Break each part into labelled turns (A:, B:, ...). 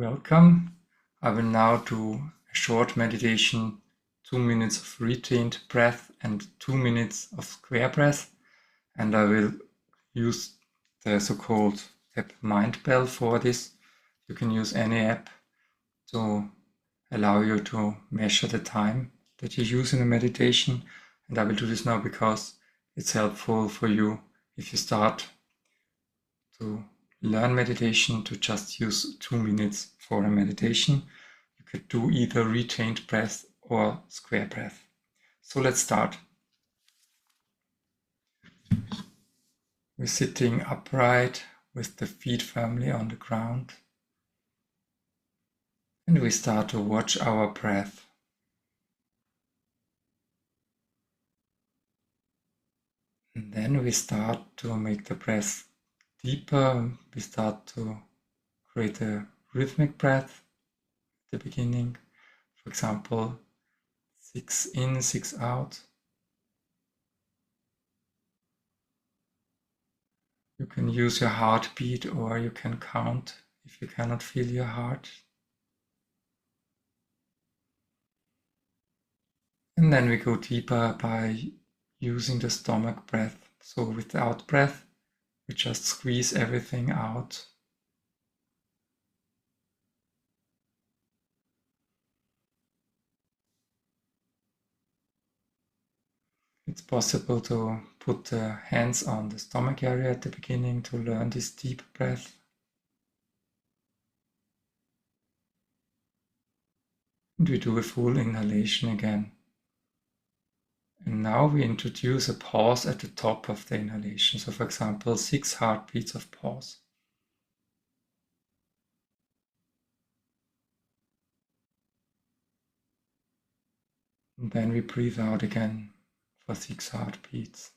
A: Welcome. I will now do a short meditation, 2 minutes of retained breath and 2 minutes of square breath. And I will use the so-called app Mindbell for this. You can use any app to allow you to measure the time that you use in a meditation. And I will do this now because it's helpful for you if you start to learn meditation to just use 2 minutes for a meditation. You could do either retained breath or square breath. So let's start. We're sitting upright with the feet firmly on the ground. And we start to watch our breath. And then we start to make the breath deeper. We start to create a rhythmic breath at the beginning. For example, 6 in, 6 out. You can use your heartbeat or you can count if you cannot feel your heart. And then we go deeper by using the stomach breath. So with the out breath, we just squeeze everything out. It's possible to put the hands on the stomach area at the beginning to learn this deep breath. And we do a full inhalation again. And now we introduce a pause at the top of the inhalation. So for example, 6 heartbeats of pause. And then we breathe out again for 6 heartbeats.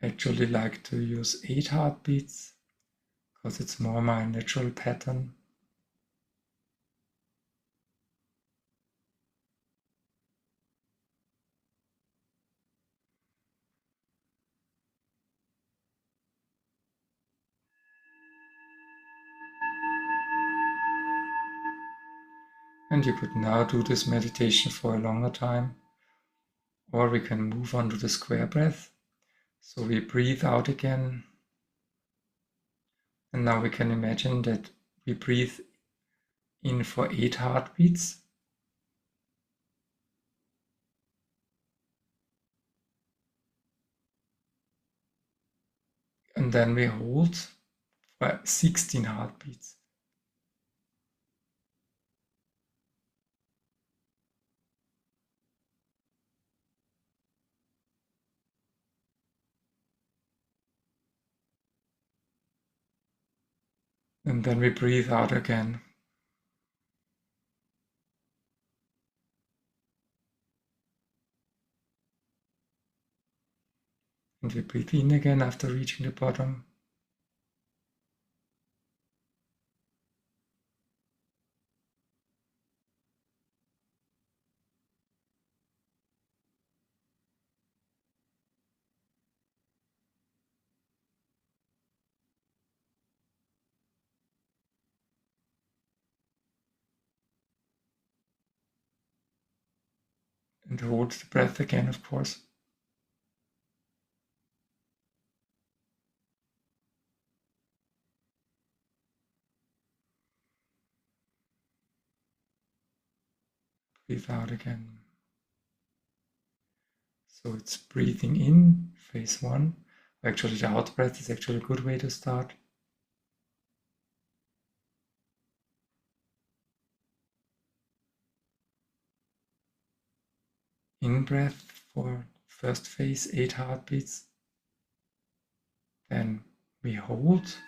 A: I actually like to use 8 heartbeats because it's more my natural pattern. And you could now do this meditation for a longer time, or we can move on to the square breath. So we breathe out again. And now we can imagine that we breathe in for 8 heartbeats. And then we hold for 16 heartbeats. And then we breathe out again. And we breathe in again after reaching the bottom. And hold the breath again, of course. Breathe out again. So it's breathing in, phase 1. Actually, the out breath is actually a good way to start. In breath for first phase, 8 heartbeats. Then we hold for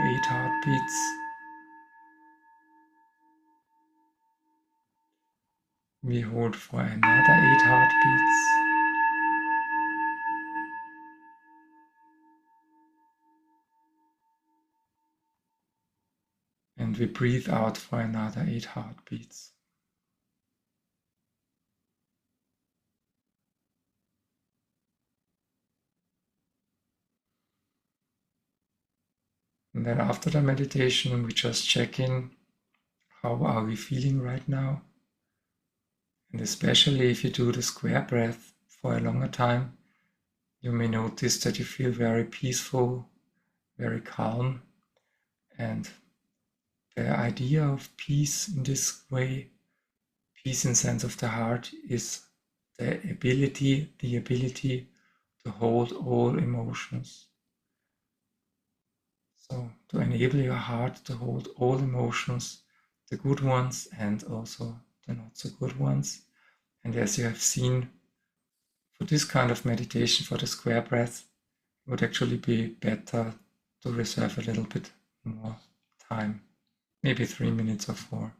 A: 8 heartbeats. We hold for another 8 heartbeats. And we breathe out for another 8 heartbeats. And then after the meditation, we just check in, how are we feeling right now? And especially if you do the square breath for a longer time, you may notice that you feel very peaceful, very calm. And the idea of peace in this way, peace in sense of the heart, is the ability to hold all emotions. So to enable your heart to hold all emotions, the good ones and also the not so good ones. And as you have seen, for this kind of meditation, for the square breath, it would actually be better to reserve a little bit more time, maybe 3 minutes or 4.